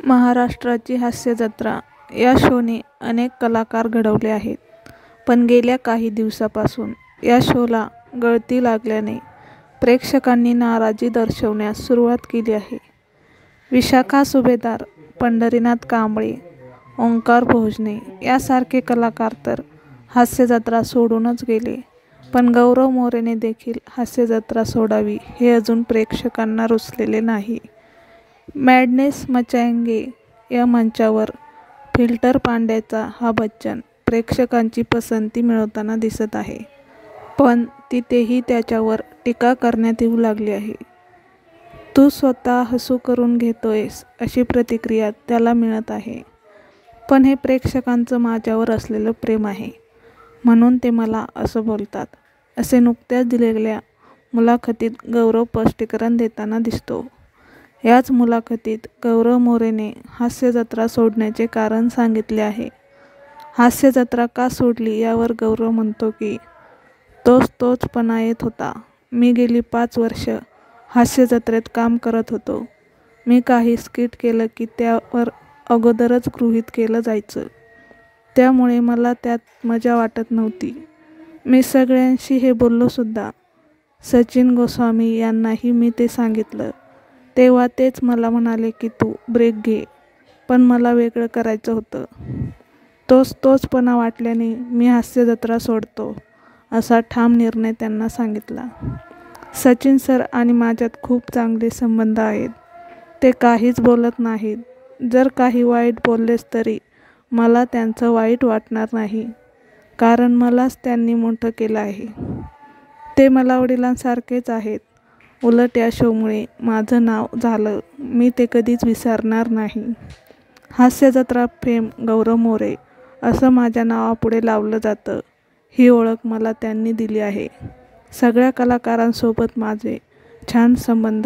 महाराष्ट्राची हास्यजत्रा या शोने अनेक कलाकार घडवले आहेत. पण गेल्या काही दिवसापासून या शोला गळती लागल्याने प्रेक्षकांनी नाराजी दर्शवण्यास सुरुवात केली आहे. विशाखा सुभेदार, पंढरीनाथ कांबळे, ओंकार भोजने यासारखे कलाकार तर हास्यजत्रा सोडूनच गेले. पण गौरव मोरेने देखील हास्यजत्रा सोडावी हे अजून प्रेक्षकांना रुचलेले नाही. मॅडनेस मचाएंगे या मंचावर फिल्टर पांड्याचा हा बच्चन प्रेक्षकांची पसंती मिळवताना दिसत आहे. पण तिथेही त्याच्यावर टीका करण्यात येऊ लागली आहे. तू स्वतः हसू करून घेतोयस अशी प्रतिक्रिया त्याला मिळत आहे. पण हे प्रेक्षकांचं माझ्यावर असलेलं प्रेम आहे म्हणून ते मला असं बोलतात, असे नुकत्याच दिलेल्या मुलाखतीत गौरव स्पष्टीकरण देताना दिसतो. याच मुलाखतीत गौरव मोरेने हास्यजत्रा सोडण्याचे कारण सांगितले आहे. हास्यजत्रा का सोडली यावर गौरव म्हणतो की तोचपणा येत होता. मी गेली 5 वर्ष हास्यजत्रेत काम करत होतो. मी काही स्किट केलं की त्यावर अगोदरच गृहीत केलं जायचं. त्यामुळे मला त्यात मजा वाटत नव्हती. मी सगळ्यांशी हे बोललो सुद्धा. सचिन गोस्वामी यांनाही मी ते सांगितलं. तेव्हा तेच मला म्हणाले की तू ब्रेक घे. पण मला वेगळं करायचं होतं. तोचपणा वाटल्याने मी हास्यजत्रा सोडतो असा ठाम निर्णय त्यांना सांगितला. सचिन सर आणि माझ्यात खूप चांगले संबंध आहेत. ते काहीच बोलत नाहीत. जर काही वाईट बोललेच तरी मला त्यांचं वाईट वाटणार नाही, कारण मलाच त्यांनी मोठं केलं आहे. ते मला वडिलांसारखेच आहेत. उलट या शोमुळे माझं नाव झालं, मी ते कधीच विसरणार नाही. हास्यजत्रा फेम गौरव मोरे असं माझ्या नावापुढे लावलं जातं. ही ओळख मला त्यांनी दिली आहे. सगळ्या कलाकारांसोबत माझे छान संबंध